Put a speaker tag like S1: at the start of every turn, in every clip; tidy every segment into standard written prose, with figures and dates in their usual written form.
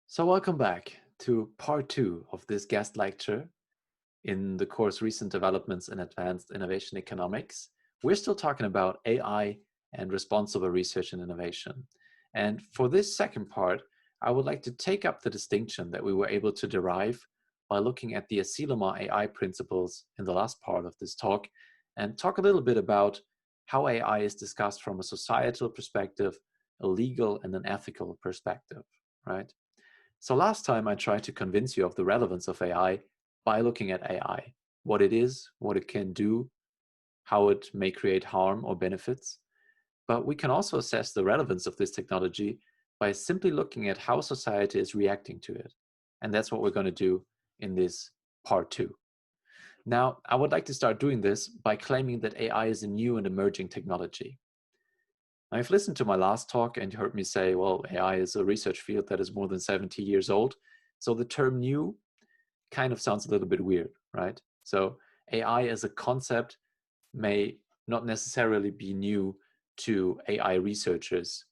S1: So welcome back to part two of this guest lecture in the course Recent Developments in Advanced Innovation Economics. We're still talking about AI and responsible research and innovation. And for this second part, I would like to take up the distinction that we were able to derive by looking at the Asilomar AI principles in the last part of this talk and talk a little bit about how AI is discussed from a societal perspective, a legal and an ethical perspective, right? So last time I tried to convince you of the relevance of AI by looking at AI, what it is, what it can do, how it may create harm or benefits. But we can also assess the relevance of this technology by simply looking at how society is reacting to it. And that's what we're going to do in this part two. Now, I would like to start doing this by claiming that AI is a new and emerging technology. I've listened to my last talk and you heard me say, well, AI is a research field that is more than 70 years old. So the term new kind of sounds a little bit weird, right? So AI as a concept may not necessarily be new to AI researchers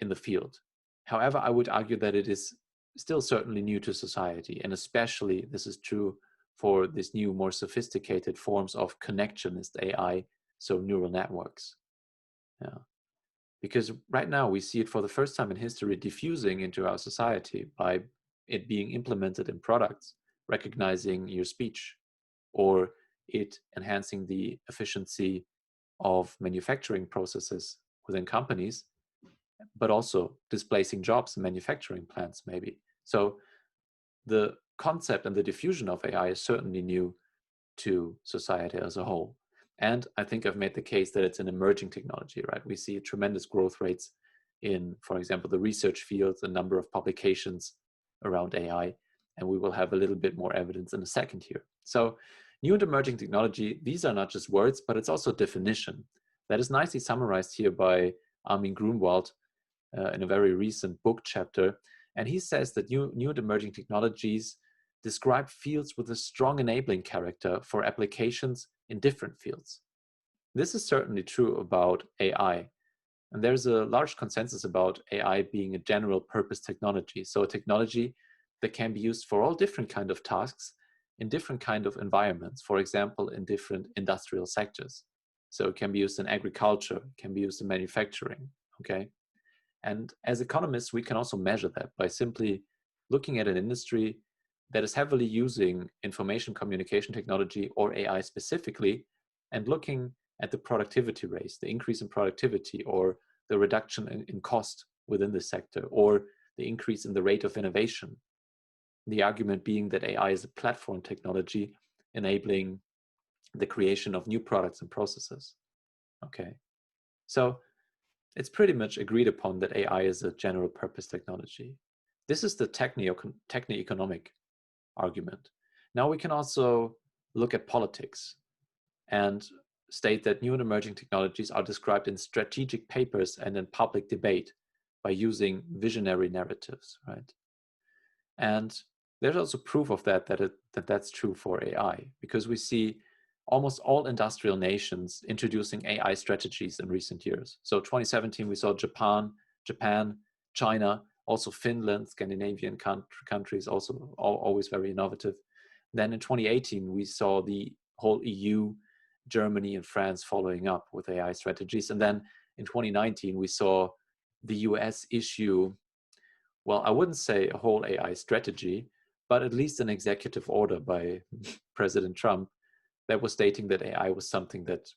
S1: in the field. However, I would argue that it is still certainly new to society. And especially this is true for these new, more sophisticated forms of connectionist AI, so neural networks. Yeah. Because right now we see it for the first time in history diffusing into our society by it being implemented in products, recognizing your speech, or it enhancing the efficiency of manufacturing processes within companies, but also displacing jobs in manufacturing plants maybe. So the concept and the diffusion of AI is certainly new to society as a whole. And I think I've made the case that it's an emerging technology, right? We see tremendous growth rates in, for example, the research field, the number of publications around AI, and we will have a little bit more evidence in a second here. So new and emerging technology, these are not just words, but it's also definition. That is nicely summarized here by Armin Grunwald in a very recent book chapter. And he says that new and emerging technologies describe fields with a strong enabling character for applications in different fields. This is certainly true about AI. And there's a large consensus about AI being a general purpose technology. So a technology that can be used for all different kind of tasks in different kind of environments, for example, in different industrial sectors. So it can be used in agriculture, it can be used in manufacturing, okay? And as economists, we can also measure that by simply looking at an industry that is heavily using information communication technology or AI specifically, and looking at the productivity rates, the increase in productivity or the reduction in cost within the sector, or the increase in the rate of innovation. The argument being that AI is a platform technology enabling the creation of new products and processes. Okay, so it's pretty much agreed upon that AI is a general purpose technology. This is the techno-economic argument. Now we can also look at politics and state that new and emerging technologies are described in strategic papers and in public debate by using visionary narratives, right? And there's also proof of that, that's true for AI, because we see almost all industrial nations introducing AI strategies in recent years. So 2017, we saw Japan, China, also Finland, Scandinavian countries, also always very innovative. Then in 2018, we saw the whole EU, Germany and France following up with AI strategies. And then in 2019, we saw the US issue, well, I wouldn't say a whole AI strategy, but at least an executive order by President Trump that was stating that AI was something that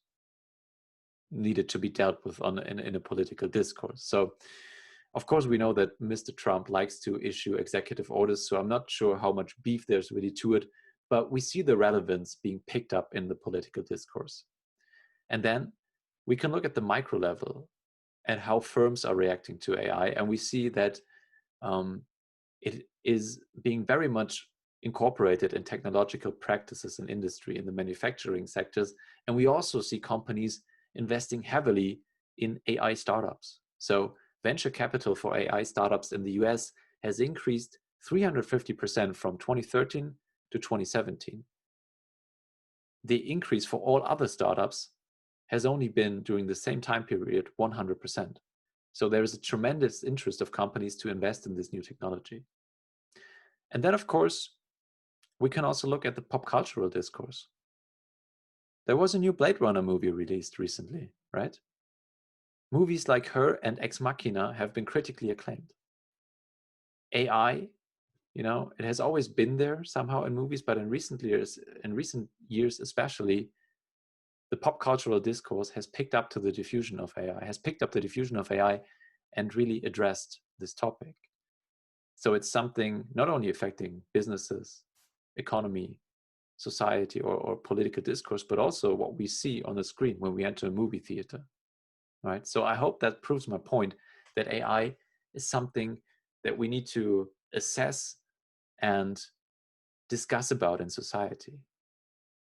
S1: needed to be dealt with in a political discourse. So, of course, we know that Mr. Trump likes to issue executive orders, so I'm not sure how much beef there's really to it, but we see the relevance being picked up in the political discourse. And then we can look at the micro level and how firms are reacting to AI, and we see that it is being very much incorporated in technological practices in industry, in the manufacturing sectors. And we also see companies investing heavily in AI startups. So venture capital for AI startups in the US has increased 350% from 2013 to 2017. The increase for all other startups has only been during the same time period 100%. So there is a tremendous interest of companies to invest in this new technology. And then, of course, we can also look at the pop cultural discourse. There was a new Blade Runner movie released recently, right? Movies like Her and Ex Machina have been critically acclaimed. AI, it has always been there somehow in movies, but in recent years especially, the pop cultural discourse has picked up the diffusion of AI, and really addressed this topic. So it's something not only affecting businesses, economy, society, or political discourse, but also what we see on the screen when we enter a movie theater, right? So I hope that proves my point that AI is something that we need to assess and discuss about in society.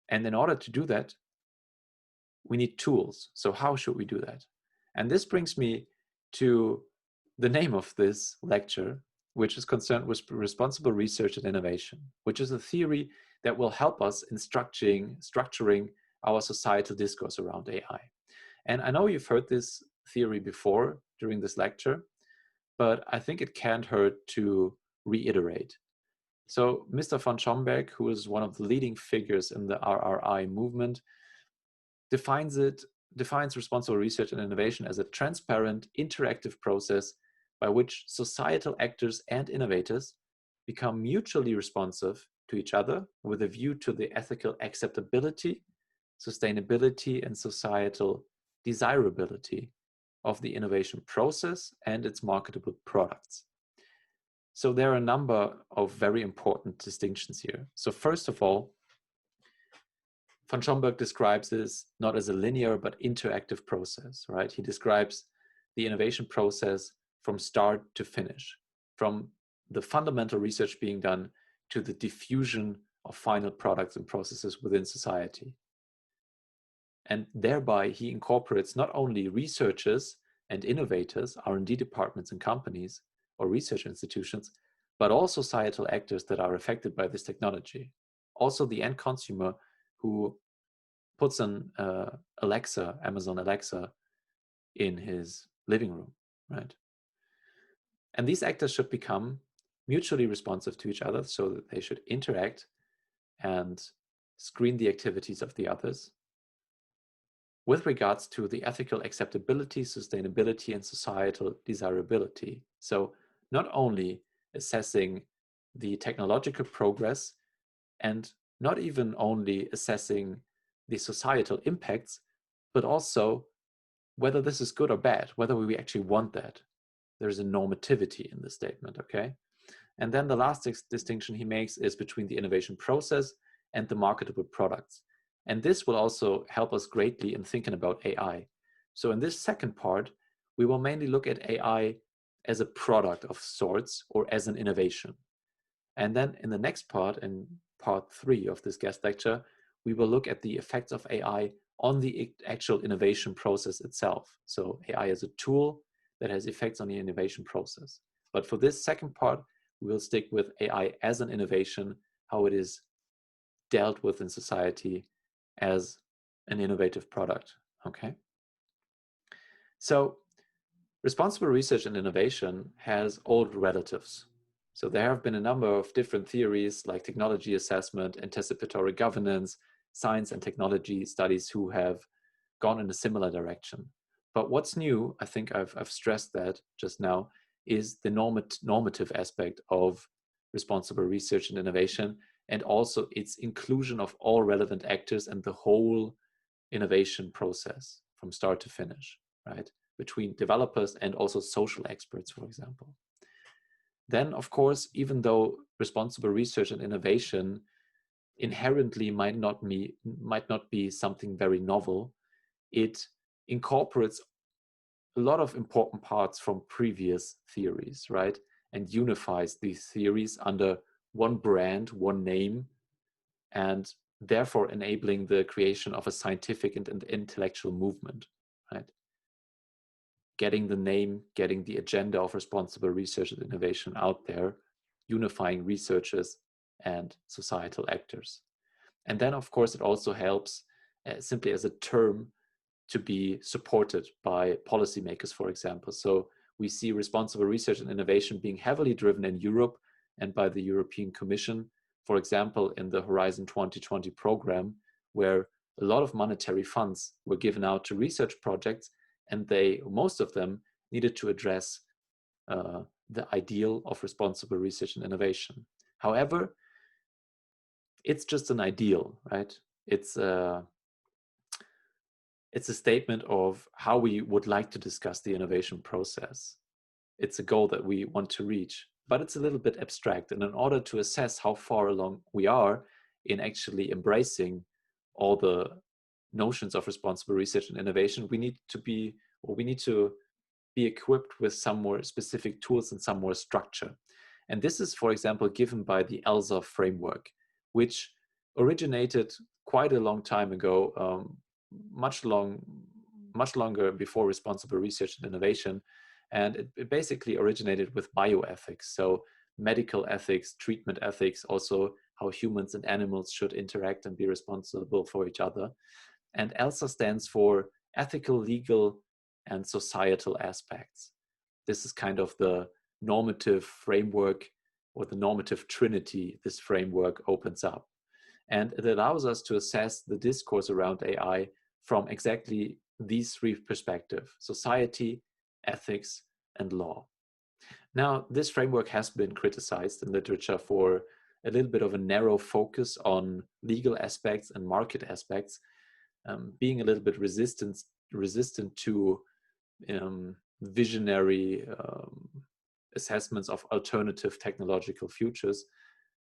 S1: And in order to do that, we need tools. So how should we do that? And this brings me to the name of this lecture, which is concerned with responsible research and innovation, which is a theory that will help us in structuring our societal discourse around AI. And I know you've heard this theory before during this lecture, but I think it can't hurt to reiterate. So Mr. von Schomburg, who is one of the leading figures in the RRAI movement, defines responsible research and innovation as a transparent, interactive process by which societal actors and innovators become mutually responsive to each other with a view to the ethical acceptability, sustainability, and societal desirability of the innovation process and its marketable products. So there are a number of very important distinctions here. So first of all, von Schomburg describes this not as a linear but interactive process, right? He describes the innovation process from start to finish, from the fundamental research being done to the diffusion of final products and processes within society. And thereby he incorporates not only researchers and innovators, R&D departments and companies or research institutions, but also societal actors that are affected by this technology. Also the end consumer who puts an Amazon Alexa in his living room, right? And these actors should become mutually responsive to each other, so that they should interact and screen the activities of the others with regards to the ethical acceptability, sustainability, and societal desirability. So not only assessing the technological progress and not even only assessing the societal impacts, but also whether this is good or bad, whether we actually want that. There's a normativity in the statement, okay? And then the last distinction he makes is between the innovation process and the marketable products. And this will also help us greatly in thinking about AI. So in this second part, we will mainly look at AI as a product of sorts or as an innovation. And then in the next part, in part 3 of this guest lecture, we will look at the effects of AI on the actual innovation process itself. So AI as a tool that has effects on the innovation process. But for this second part, we will stick with AI as an innovation, how it is dealt with in society as an innovative product, okay? So responsible research and innovation has old relatives. So there have been a number of different theories like technology assessment, anticipatory governance, science and technology studies who have gone in a similar direction. But what's new, I think I've stressed that just now, is the normative aspect of responsible research and innovation, and also its inclusion of all relevant actors and the whole innovation process from start to finish, right? Between developers and also social experts, for example. Then, of course, even though responsible research and innovation inherently might not be something very novel, it incorporates a lot of important parts from previous theories, right? And unifies these theories under one brand, one name, and therefore enabling the creation of a scientific and intellectual movement, right? Getting the name, getting the agenda of responsible research and innovation out there, unifying researchers and societal actors. And then, of course, it also helps simply as a term to be supported by policymakers, for example. So we see responsible research and innovation being heavily driven in Europe and by the European Commission, for example, in the Horizon 2020 program, where a lot of monetary funds were given out to research projects, and most of them needed to address the ideal of responsible research and innovation. However, it's just an ideal, right? It's a statement of how we would like to discuss the innovation process. It's a goal that we want to reach, but it's a little bit abstract. And in order to assess how far along we are in actually embracing all the notions of responsible research and innovation, we need to be equipped with some more specific tools and some more structure. And this is, for example, given by the ELSA framework, which originated quite a long time ago, much longer before responsible research and innovation. And it basically originated with bioethics, so medical ethics, treatment ethics, also how humans and animals should interact and be responsible for each other. And ELSA stands for ethical, legal, and societal aspects. This is kind of the normative framework, or the normative trinity this framework opens up. And it allows us to assess the discourse around AI from exactly these three perspectives: society, ethics, and law. Now, this framework has been criticized in literature for a little bit of a narrow focus on legal aspects and market aspects, being a little bit resistant to visionary assessments of alternative technological futures,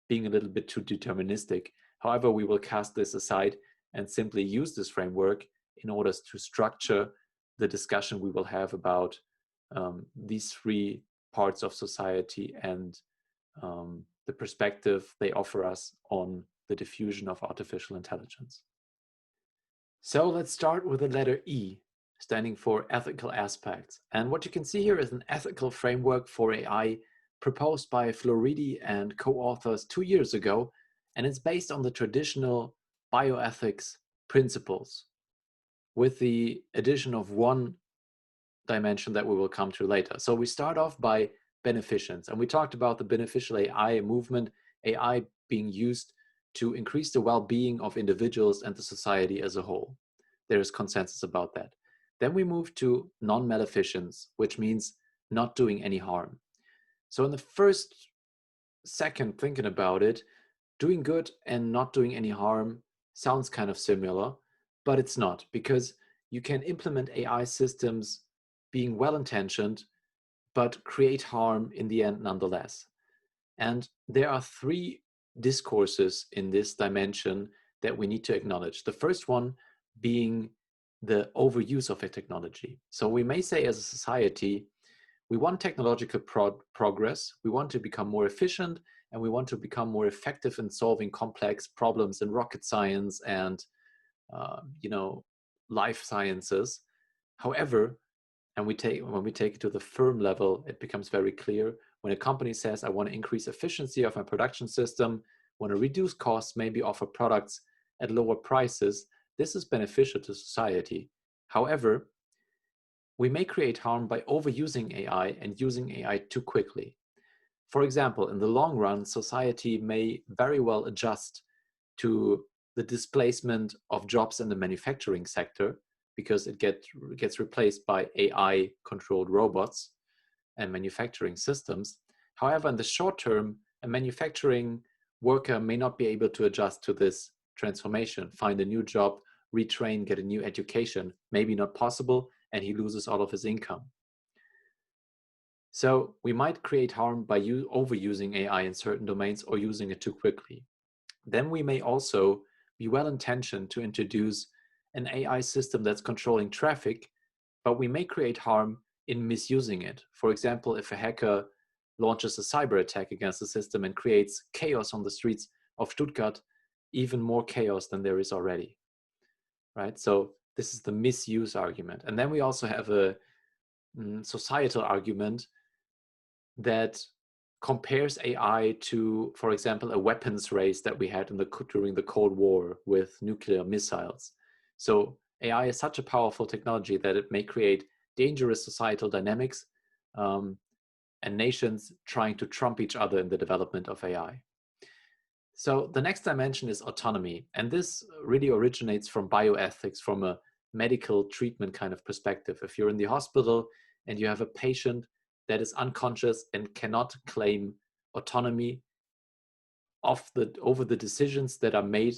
S1: being a little bit too deterministic. However, we will cast this aside and simply use this framework in order to structure the discussion we will have about these three parts of society and the perspective they offer us on the diffusion of artificial intelligence. So let's start with the letter E, standing for ethical aspects. And what you can see here is an ethical framework for AI proposed by Floridi and co-authors 2 years ago, and it's based on the traditional bioethics principles, with the addition of one dimension that we will come to later. So we start off by beneficence, and we talked about the beneficial AI movement, AI being used to increase the well-being of individuals and the society as a whole. There is consensus about that. Then we move to non-maleficence, which means not doing any harm. So in the first second thinking about it, doing good and not doing any harm sounds kind of similar, but it's not, because you can implement AI systems being well-intentioned, but create harm in the end nonetheless. And there are three discourses in this dimension that we need to acknowledge. The first one being the overuse of a technology. So we may say as a society, we want technological progress, we want to become more efficient, and we want to become more effective in solving complex problems in rocket science and life sciences. However, when we take it to the firm level, it becomes very clear when a company says, I want to increase efficiency of my production system, want to reduce costs, maybe offer products at lower prices, this is beneficial to society. However, we may create harm by overusing AI and using AI too quickly. For example, in the long run, society may very well adjust to the displacement of jobs in the manufacturing sector because it gets replaced by AI-controlled robots and manufacturing systems. However, in the short term, a manufacturing worker may not be able to adjust to this transformation, find a new job, retrain, get a new education, maybe not possible, and he loses all of his income. So we might create harm by overusing AI in certain domains or using it too quickly. Then we may also be well-intentioned to introduce an AI system that's controlling traffic, but we may create harm in misusing it. For example, if a hacker launches a cyber attack against the system and creates chaos on the streets of Stuttgart, even more chaos than there is already, right? So this is the misuse argument. And then we also have a societal argument that compares AI to, for example, a weapons race that we had during the Cold War with nuclear missiles. So AI is such a powerful technology that it may create dangerous societal dynamics and nations trying to trump each other in the development of AI. So the next dimension is autonomy. And this really originates from bioethics, from a medical treatment kind of perspective. If you're in the hospital and you have a patient that is unconscious and cannot claim autonomy over the decisions that are made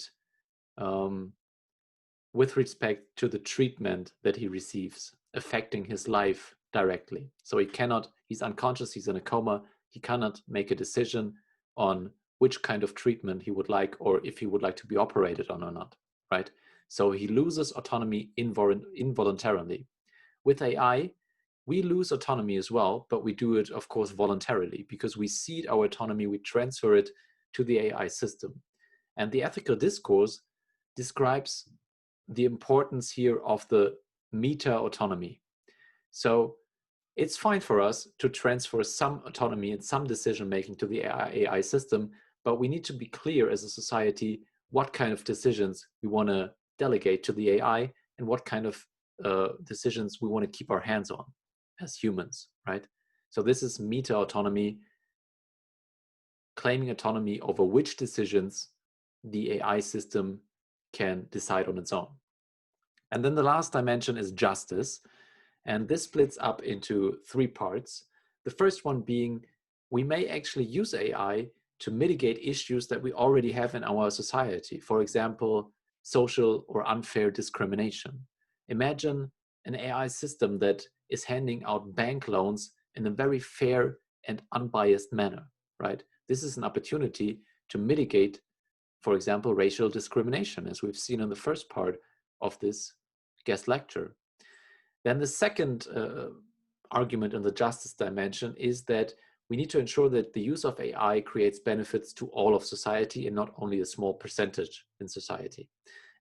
S1: with respect to the treatment that he receives, affecting his life directly. So he's unconscious, he's in a coma, he cannot make a decision on which kind of treatment he would like, or if he would like to be operated on or not, right? So he loses autonomy involuntarily. With AI, we lose autonomy as well, but we do it, of course, voluntarily, because we cede our autonomy, we transfer it to the AI system. And the ethical discourse describes the importance here of the meta-autonomy. So it's fine for us to transfer some autonomy and some decision-making to the AI system, but we need to be clear as a society what kind of decisions we want to delegate to the AI and what kind of decisions we want to keep our hands on as humans, right? So this is meta-autonomy, claiming autonomy over which decisions the AI system can decide on its own. And then the last dimension is justice. And this splits up into 3 parts. The first one being, we may actually use AI to mitigate issues that we already have in our society. For example, social or unfair discrimination. Imagine an AI system that is handing out bank loans in a very fair and unbiased manner, right? This is an opportunity to mitigate, for example, racial discrimination, as we've seen in the first part of this guest lecture. Then the second argument in the justice dimension is that we need to ensure that the use of AI creates benefits to all of society and not only a small percentage in society.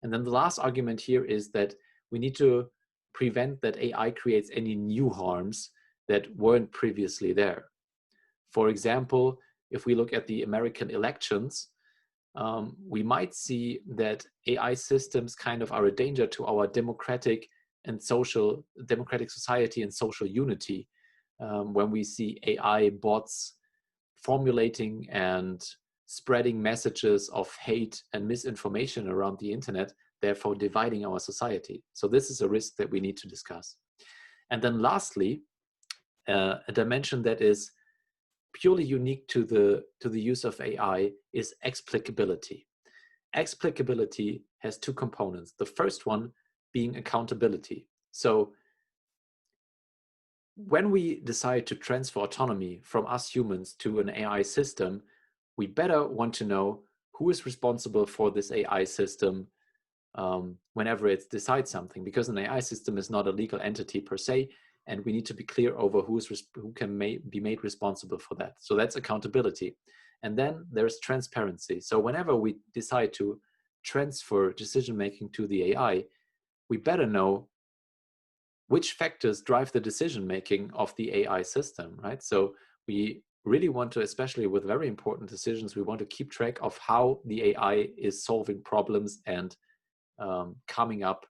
S1: And then the last argument here is that we need to prevent that AI creates any new harms that weren't previously there. For example, if we look at the American elections, we might see that AI systems kind of are a danger to our democratic society and social unity, when we see AI bots formulating and spreading messages of hate and misinformation around the internet, therefore dividing our society. So this is a risk that we need to discuss. And then lastly, a dimension that is purely unique to the use of AI is explicability. Explicability has 2 components. The first one being accountability. So when we decide to transfer autonomy from us humans to an AI system, we better want to know who is responsible for this AI system whenever it decides something, because an AI system is not a legal entity per se, and we need to be clear over who can be made responsible for that. So that's accountability. And then there's transparency. So whenever we decide to transfer decision-making to the AI, we better know which factors drive the decision-making of the AI system, right? So we really want to, especially with very important decisions, we want to keep track of how the AI is solving problems and coming up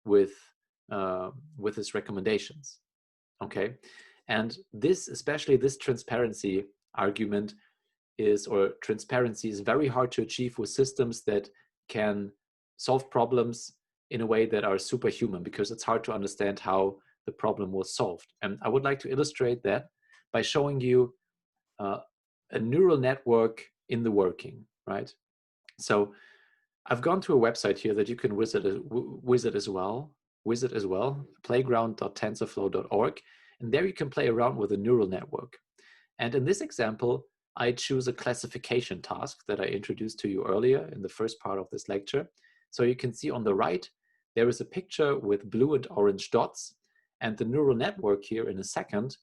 S1: with its recommendations, okay? And this, especially this transparency argument transparency is very hard to achieve with systems that can solve problems in a way that are superhuman, because it's hard to understand how the problem was solved. And I would like to illustrate that by showing you a neural network in the working, right? So I've gone to a website here that you can visit as well, playground.tensorflow.org, and there you can play around with a neural network. And in this example, I choose a classification task that I introduced to you earlier in the first part of this lecture. So you can see on the right, there is a picture with blue and orange dots, and the neural network here in a second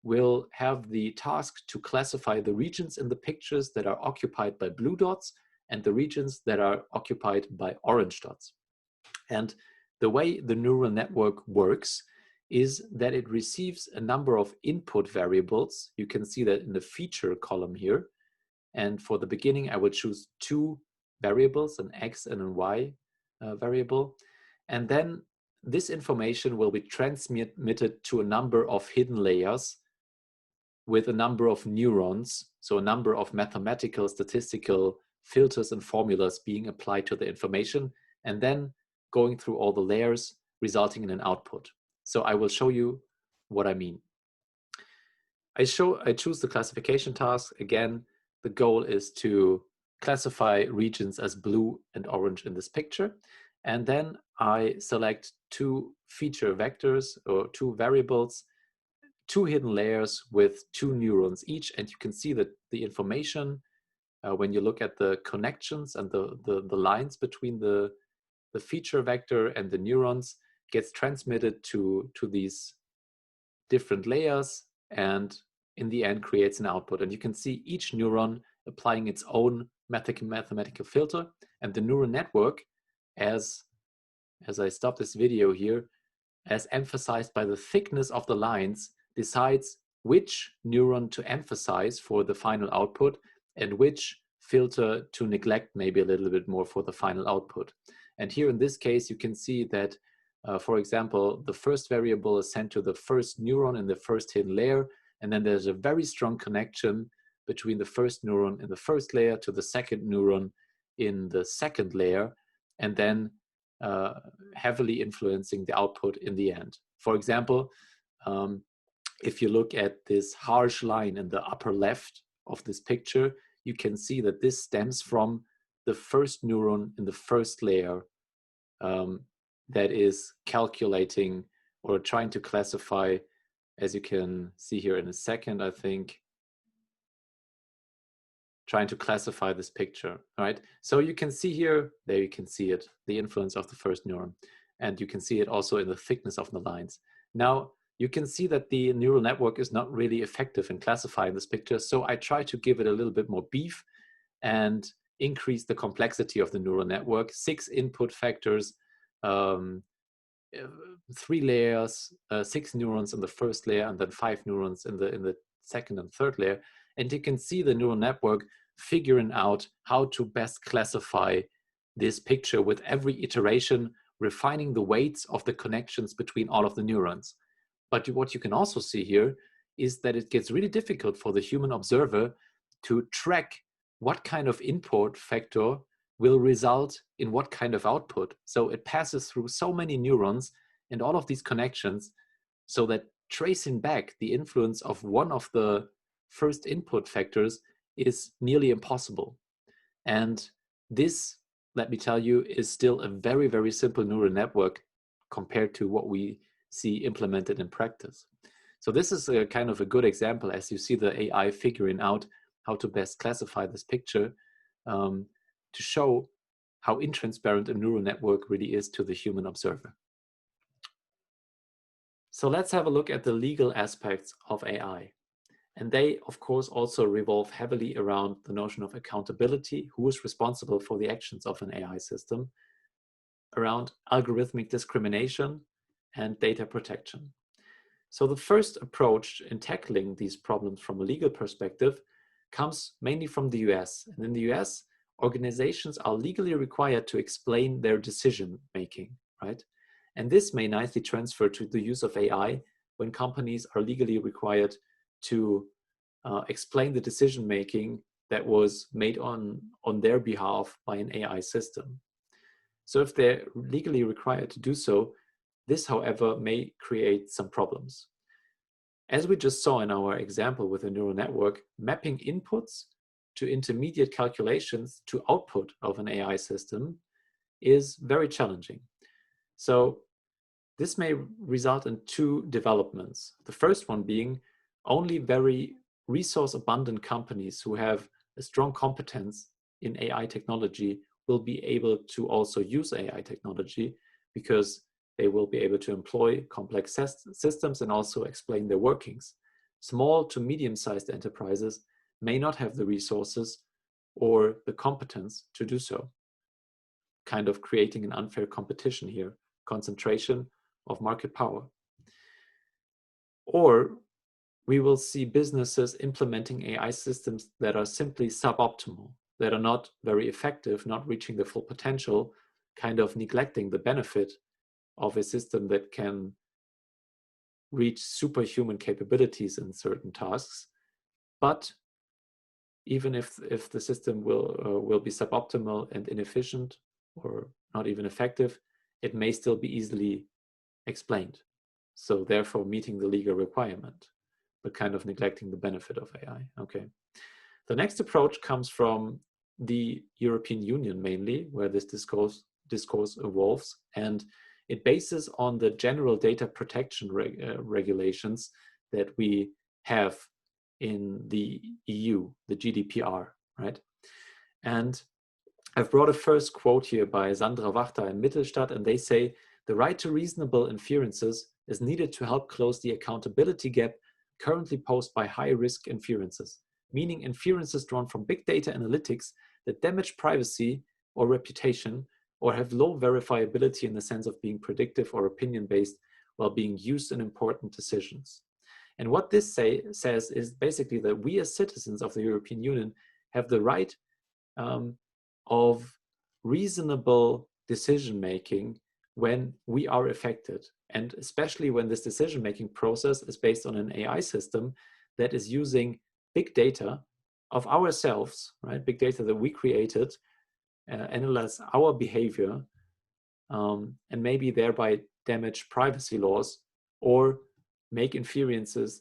S1: will have the task to classify the regions in the pictures that are occupied by blue dots and the regions that are occupied by orange dots. And the way the neural network works is that it receives a number of input variables. You can see that in the feature column here. And for the beginning, I would choose 2 variables, an X and a Y variable. And then this information will be transmitted to a number of hidden layers with a number of neurons, so a number of mathematical, statistical filters and formulas being applied to the information, and then going through all the layers, resulting in an output. So I will show you what I mean. I choose the classification task. Again, the goal is to classify regions as blue and orange in this picture. And then I select two feature vectors or two variables, two hidden layers with two neurons each. And you can see that the information, when you look at the connections and the lines between the feature vector and the neurons, gets transmitted to these different layers, and in the end creates an output. And you can see each neuron applying its own mathematical filter, and the neural network, as I stop this video here, as emphasized by the thickness of the lines, decides which neuron to emphasize for the final output and which filter to neglect maybe a little bit more for the final output. And here in this case, you can see that, for example, the first variable is sent to the first neuron in the first hidden layer, and then there's a very strong connection between the first neuron in the first layer to the second neuron in the second layer, and then heavily influencing the output in the end. For example, if you look at this harsh line in the upper left of this picture, you can see that this stems from the first neuron in the first layer that is calculating or trying to classify, as you can see here in a second, I think, trying to classify this picture, right? So you can see here, there you can see it, the influence of the first neuron. And you can see it also in the thickness of the lines. Now, you can see that the neural network is not really effective in classifying this picture. So I try to give it a little bit more beef and increase the complexity of the neural network. 6 input factors, 3 layers, 6 neurons in the first layer, and then 5 neurons in the second and third layer. And you can see the neural network figuring out how to best classify this picture with every iteration, refining the weights of the connections between all of the neurons. But what you can also see here is that it gets really difficult for the human observer to track what kind of input factor will result in what kind of output. So it passes through so many neurons and all of these connections, so that tracing back the influence of one of the first input factors is nearly impossible. And this, let me tell you, is still a very, very simple neural network compared to what we see implemented in practice. So this is a kind of a good example, as you see the AI figuring out how to best classify this picture, to show how intransparent a neural network really is to the human observer. So let's have a look at the legal aspects of AI. And they, of course, also revolve heavily around the notion of accountability, who is responsible for the actions of an AI system, around algorithmic discrimination, and data protection. So the first approach in tackling these problems from a legal perspective comes mainly from the US. And in the US, organizations are legally required to explain their decision making, right? And this may nicely transfer to the use of AI when companies are legally required to explain the decision making that was made on their behalf by an AI system. So if they're legally required to do so, this, however, may create some problems. As we just saw in our example with a neural network, mapping inputs to intermediate calculations to output of an AI system is very challenging. So this may result in 2 developments. The first one being only very resource-abundant companies who have a strong competence in AI technology will be able to also use AI technology, because they will be able to employ complex systems and also explain their workings. Small to medium-sized enterprises may not have the resources or the competence to do so, kind of creating an unfair competition here, concentration of market power. Or we will see businesses implementing AI systems that are simply suboptimal, that are not very effective, not reaching the full potential, kind of neglecting the benefit of a system that can reach superhuman capabilities in certain tasks, But even if the system will be suboptimal and inefficient or not even effective, it may still be easily explained. So therefore meeting the legal requirement, but kind of neglecting the benefit of AI. Okay. The next approach comes from the European Union mainly, where this discourse evolves, and it bases on the general data protection regulations that we have in the EU, the GDPR, right? And I've brought a first quote here by Sandra Wachter in Mittelstadt, and they say, the right to reasonable inferences is needed to help close the accountability gap currently posed by high-risk inferences, meaning inferences drawn from big data analytics that damage privacy or reputation or have low verifiability in the sense of being predictive or opinion-based while being used in important decisions. And what this says is basically that we as citizens of the European Union have the right of reasonable decision-making when we are affected. And especially when this decision-making process is based on an AI system that is using big data of ourselves, right? Big data that we created, analyze our behavior, and maybe thereby damage privacy laws or make inferences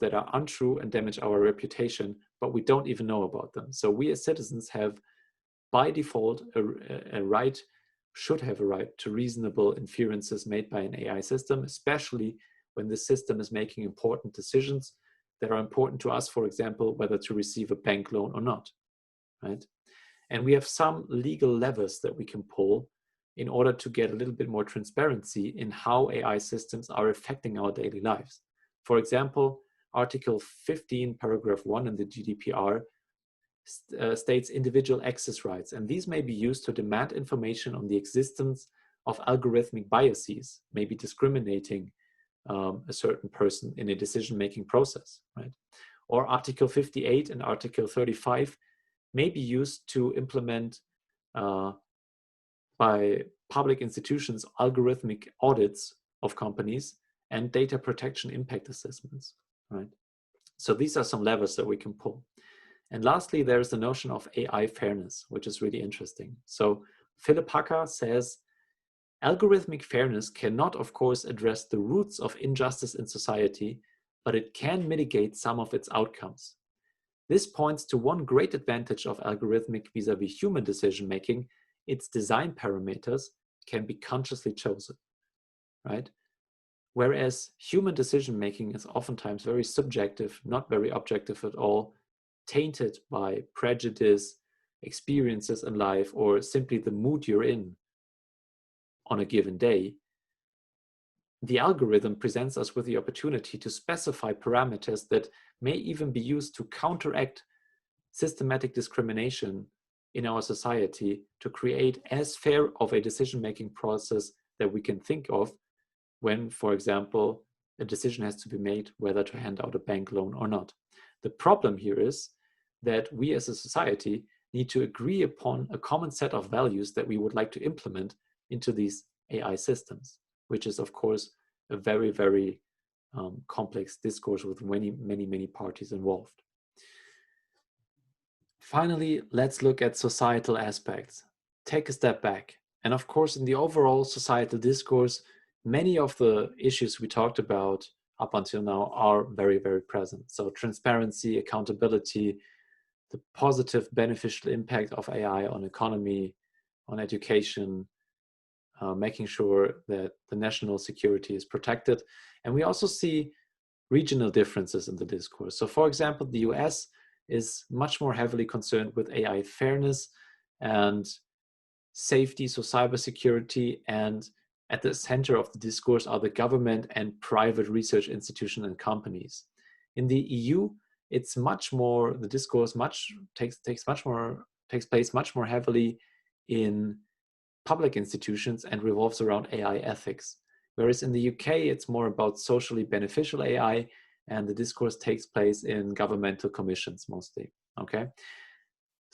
S1: that are untrue and damage our reputation, but we don't even know about them. So we as citizens have, by default, should have a right to reasonable inferences made by an AI system, especially when the system is making important decisions that are important to us, for example, whether to receive a bank loan or not, right? And we have some legal levers that we can pull in order to get a little bit more transparency in how AI systems are affecting our daily lives. For example, Article 15, paragraph 1 in the GDPR states individual access rights, and these may be used to demand information on the existence of algorithmic biases, maybe discriminating a certain person in a decision-making process, right? Or Article 58 and Article 35 may be used to implement by public institutions algorithmic audits of companies and data protection impact assessments, right? So these are some levers that we can pull. And lastly, there's the notion of AI fairness, which is really interesting. So Philip Hacker says, algorithmic fairness cannot, of course, address the roots of injustice in society, but it can mitigate some of its outcomes. This points to one great advantage of algorithmic vis-a-vis human decision-making: its design parameters can be consciously chosen, right? Whereas human decision-making is oftentimes very subjective, not very objective at all, tainted by prejudice, experiences in life, or simply the mood you're in on a given day. The algorithm presents us with the opportunity to specify parameters that may even be used to counteract systematic discrimination in our society to create as fair of a decision-making process that we can think of when, for example, a decision has to be made whether to hand out a bank loan or not. The problem here is that we as a society need to agree upon a common set of values that we would like to implement into these AI systems, which is, of course, a very, very complex discourse with many, many, many parties involved. Finally, let's look at societal aspects. Take a step back. And of course, in the overall societal discourse, many of the issues we talked about up until now are very, very present. So transparency, accountability, the positive beneficial impact of AI on economy, on education, making sure that the national security is protected. And we also see regional differences in the discourse. So for example, the US is much more heavily concerned with AI fairness and safety, so cybersecurity, and at the center of the discourse are the government and private research institutions and companies. In the EU, it's much more, the discourse takes place much more heavily in public institutions and revolves around AI ethics. Whereas in the UK, it's more about socially beneficial AI, and the discourse takes place in governmental commissions mostly, okay?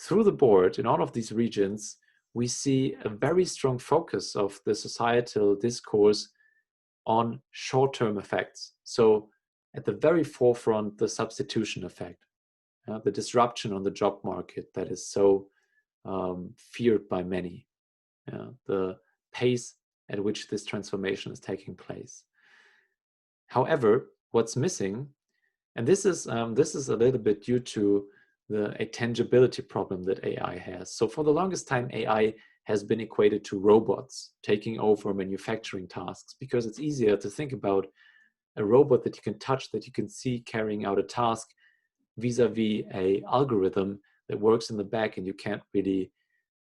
S1: Through the board, in all of these regions, we see a very strong focus of the societal discourse on short-term effects. So at the very forefront, the substitution effect. the disruption on the job market that is so feared by many, the pace at which this transformation is taking place. However, what's missing, and this is a little bit due to a tangibility problem that AI has. So for the longest time, AI has been equated to robots taking over manufacturing tasks, because it's easier to think about a robot that you can touch, that you can see carrying out a task, vis-a-vis a algorithm that works in the back, and you can't really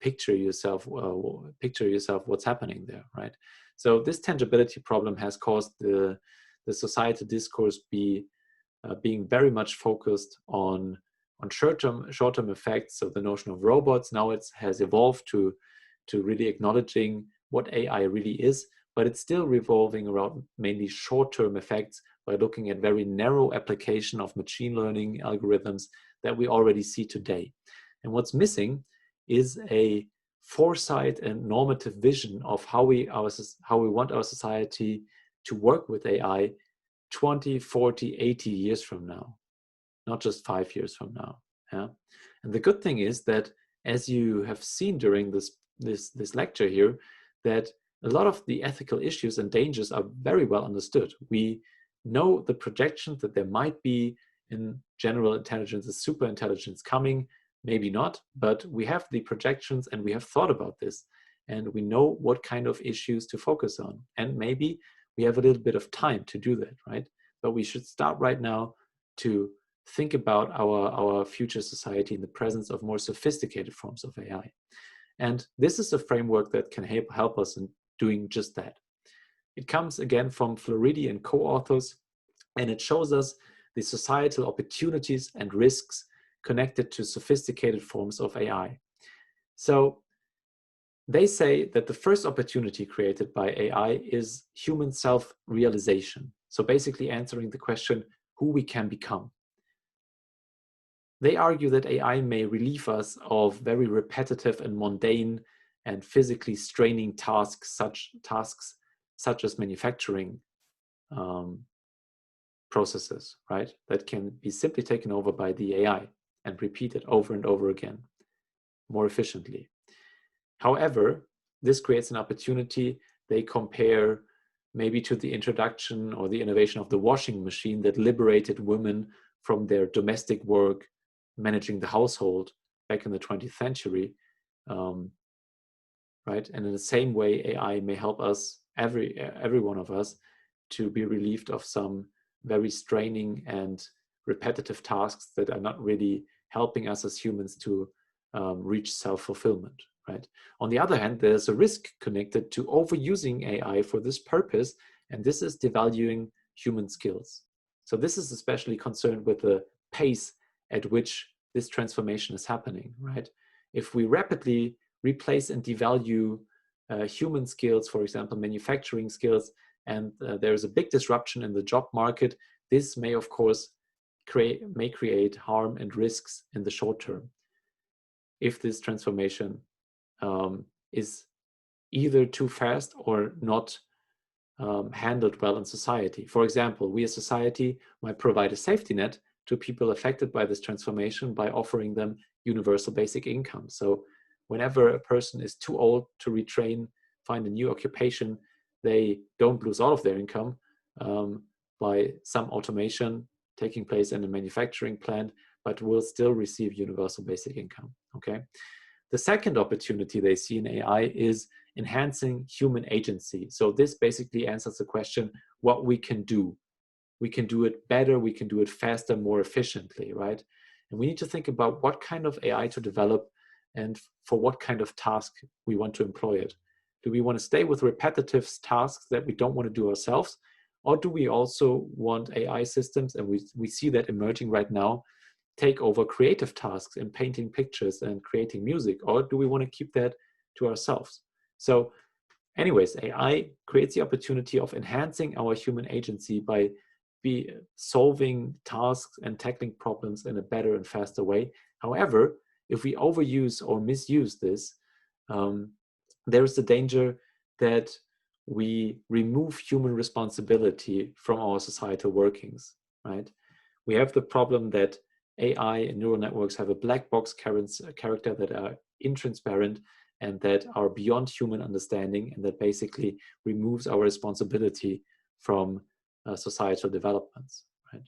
S1: picture yourself what's happening there, right? So this tangibility problem has caused the societal discourse being very much focused on short-term effects. So the notion of robots now has evolved to really acknowledging what AI really is, but it's still revolving around mainly short-term effects by looking at very narrow application of machine learning algorithms that we already see today. And what's missing is a foresight and normative vision of how we want our society to work with AI 20, 40, 80 years from now, not just 5 years from now. Yeah? And the good thing is that, as you have seen during this lecture here, that a lot of the ethical issues and dangers are very well understood. We know the projections that there might be in general intelligence, is super intelligence coming, maybe not, but we have the projections and we have thought about this, and we know what kind of issues to focus on. And maybe we have a little bit of time to do that, right? But we should start right now to think about our future society in the presence of more sophisticated forms of AI. And this is a framework that can help us in doing just that. It comes again from Floridi and co-authors, and it shows us the societal opportunities and risks connected to sophisticated forms of AI. So they say that the first opportunity created by AI is human self-realization. So basically answering the question, who we can become. They argue that AI may relieve us of very repetitive and mundane and physically straining tasks such as manufacturing processes, right? That can be simply taken over by the AI and repeated over and over again more efficiently. However, this creates an opportunity. They compare maybe to the introduction or the innovation of the washing machine that liberated women from their domestic work, managing the household back in the 20th century, right? And in the same way, AI may help us, every one of us, to be relieved of some very straining and repetitive tasks that are not really helping us as humans to reach self-fulfillment, right? On the other hand, there's a risk connected to overusing AI for this purpose, and this is devaluing human skills. So this is especially concerned with the pace at which this transformation is happening, right? If we rapidly replace and devalue human skills, for example, manufacturing skills, and there's a big disruption in the job market, this may, of course, create harm and risks in the short term if this transformation is either too fast or not handled well in society. For example, we as society might provide a safety net to people affected by this transformation by offering them universal basic income. So whenever a person is too old to retrain, find a new occupation, they don't lose all of their income by some automation taking place in a manufacturing plant, but will still receive universal basic income, okay? The second opportunity they see in AI is enhancing human agency. So this basically answers the question, what we can do. We can do it better, we can do it faster, more efficiently, right? And we need to think about what kind of AI to develop and for what kind of task we want to employ it. Do we want to stay with repetitive tasks that we don't want to do ourselves? Or do we also want AI systems, and we see that emerging right now, take over creative tasks in painting pictures and creating music? Or do we want to keep that to ourselves? So anyways, AI creates the opportunity of enhancing our human agency by solving tasks and tackling problems in a better and faster way. However, if we overuse or misuse this, there is the danger that we remove human responsibility from our societal workings, right? We have the problem that AI and neural networks have a black box character that are intransparent and that are beyond human understanding, and that basically removes our responsibility from societal developments, right?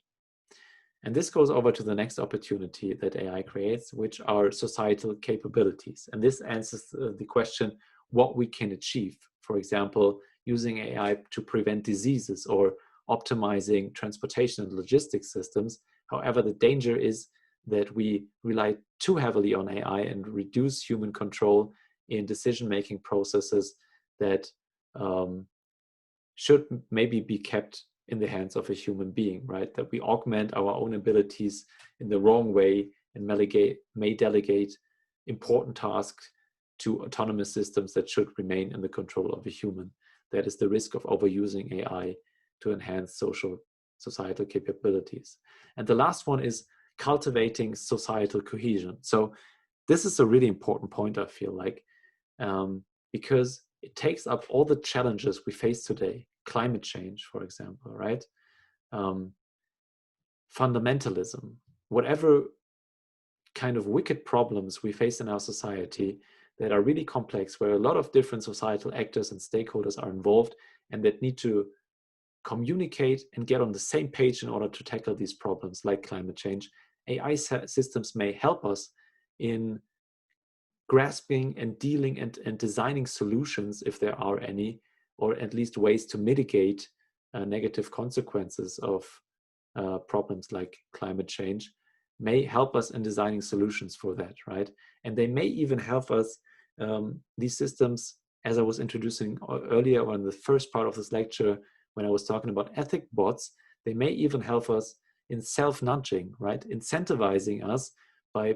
S1: And this goes over to the next opportunity that AI creates, which are societal capabilities. And this answers the question what we can achieve. For example, using AI to prevent diseases or optimizing transportation and logistics systems. However, the danger is that we rely too heavily on AI and reduce human control in decision-making processes that should maybe be kept in the hands of a human being, right? That we augment our own abilities in the wrong way and may delegate important tasks to autonomous systems that should remain in the control of a human. That is the risk of overusing AI to enhance societal capabilities. And the last one is cultivating societal cohesion. So this is a really important point, I feel like, because it takes up all the challenges we face today. Climate change, for example, right? Fundamentalism, whatever kind of wicked problems we face in our society that are really complex, where a lot of different societal actors and stakeholders are involved and that need to communicate and get on the same page in order to tackle these problems like climate change. AI systems may help us in grasping and dealing and designing solutions, if there are any, or at least ways to mitigate negative consequences of problems like climate change, may help us in designing solutions for that, right? And they may even help us, these systems, as I was introducing earlier or in the first part of this lecture, when I was talking about ethic bots, they may even help us in self-nudging, right? Incentivizing us by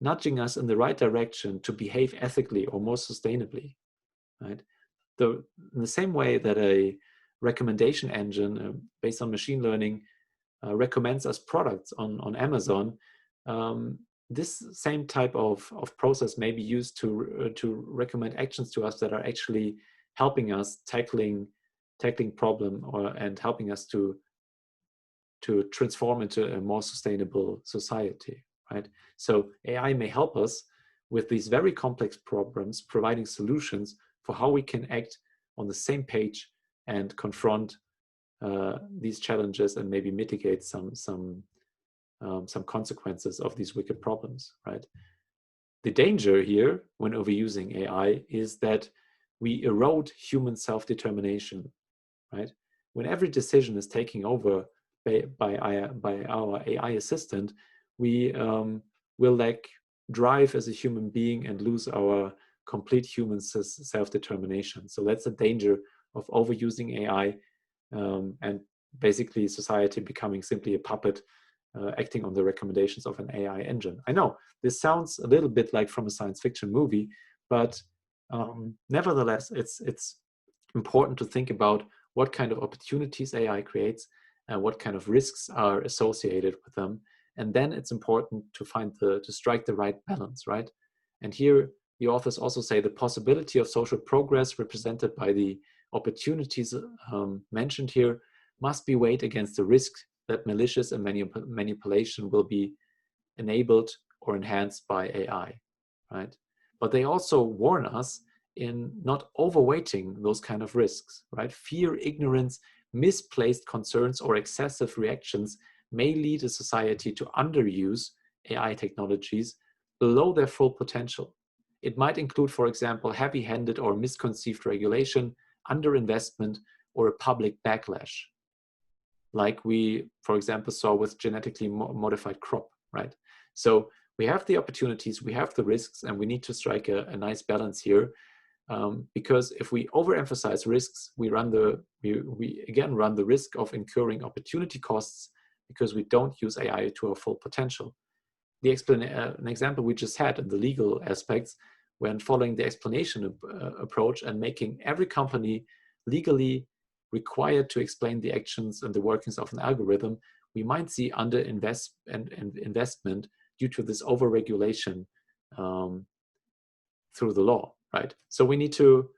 S1: nudging us in the right direction to behave ethically or more sustainably, right? In the same way that a recommendation engine based on machine learning recommends us products on Amazon, this same type of process may be used to recommend actions to us that are actually helping us tackling problem and helping us to transform into a more sustainable society, right? So AI may help us with these very complex problems, providing solutions for how we can act on the same page and confront these challenges and maybe mitigate some consequences of these wicked problems, right? The danger here when overusing AI is that we erode human self-determination, right? When every decision is taken over by our AI assistant, we will lack drive as a human being and lose our complete human self-determination. So that's a danger of overusing AI and basically society becoming simply a puppet acting on the recommendations of an AI engine. I know this sounds a little bit like from a science fiction movie, but nevertheless, it's important to think about what kind of opportunities AI creates and what kind of risks are associated with them. And then it's important to to strike the right balance, right? And here the authors also say the possibility of social progress represented by the opportunities mentioned here must be weighed against the risk that malicious and manipulation will be enabled or enhanced by AI, right? But they also warn us in not overweighting those kind of risks, right? Fear, ignorance, misplaced concerns, or excessive reactions may lead a society to underuse AI technologies below their full potential. It might include, for example, heavy-handed or misconceived regulation, underinvestment, or a public backlash, like we, for example, saw with genetically modified crop, right? So we have the opportunities, we have the risks, and we need to strike a nice balance here. Because if we overemphasize risks, we again run the risk of incurring opportunity costs because we don't use AI to our full potential. An example we just had in the legal aspects, when following the explanation approach and making every company legally required to explain the actions and the workings of an algorithm, we might see investment due to this overregulation through the law, right? So we need to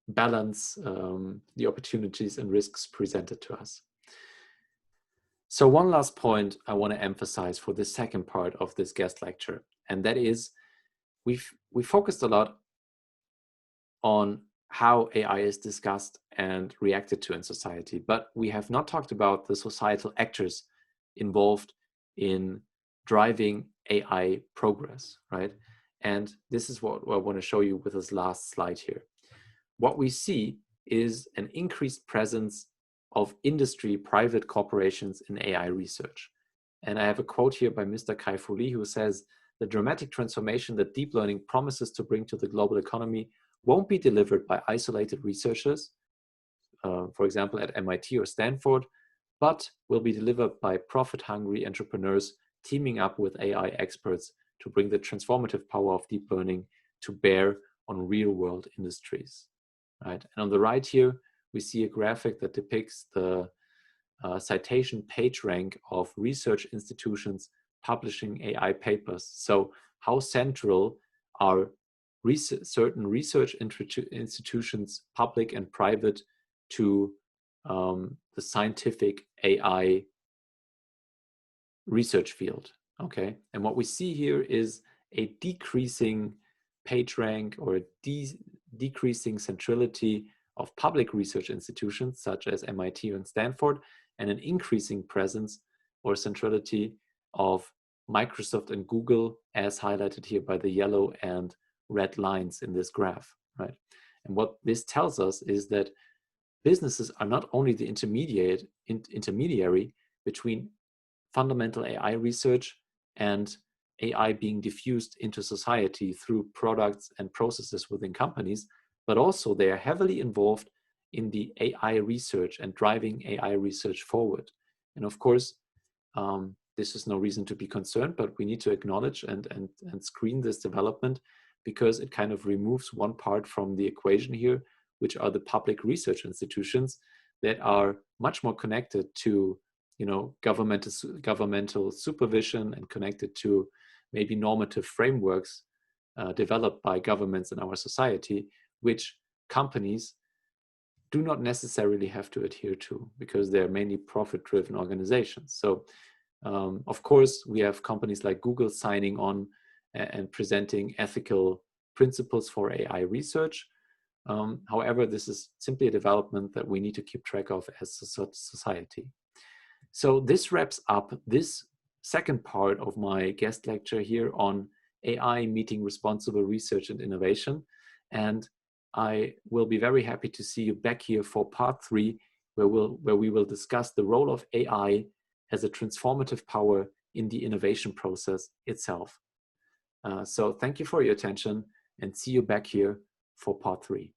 S1: balance the opportunities and risks presented to us. So one last point I want to emphasize for the second part of this guest lecture, and that is we focused a lot on how AI is discussed and reacted to in society, but we have not talked about the societal actors involved in driving AI progress, right? And this is what I want to show you with this last slide here. What we see is an increased presence of industry, private corporations in AI research. And I have a quote here by Mr. Kai-Fu Lee, who says, "The dramatic transformation that deep learning promises to bring to the global economy won't be delivered by isolated researchers, for example, at MIT or Stanford, but will be delivered by profit-hungry entrepreneurs teaming up with AI experts to bring the transformative power of deep learning to bear on real-world industries." Right? And on the right here, we see a graphic that depicts the citation page rank of research institutions publishing AI papers. So how central are certain research institutions, public and private, to the scientific AI research field, okay? And what we see here is a decreasing page rank or a decreasing centrality of public research institutions such as MIT and Stanford, and an increasing presence or centrality of Microsoft and Google, as highlighted here by the yellow and red lines in this graph, right? And what this tells us is that businesses are not only the intermediary between fundamental AI research and AI being diffused into society through products and processes within companies, but also they are heavily involved in the AI research and driving AI research forward. And of course, this is no reason to be concerned, but we need to acknowledge and screen this development, because it kind of removes one part from the equation here, which are the public research institutions that are much more connected to, you know, governmental supervision and connected to maybe normative frameworks developed by governments in our society, which companies do not necessarily have to adhere to, because they're mainly profit-driven organizations. So, of course, we have companies like Google signing on and presenting ethical principles for AI research. However, this is simply a development that we need to keep track of as a society. So this wraps up this second part of my guest lecture here on AI meeting responsible research and innovation. And I will be very happy to see you back here for part 3, where we will discuss the role of AI as a transformative power in the innovation process itself. So thank you for your attention, and see you back here for part 3.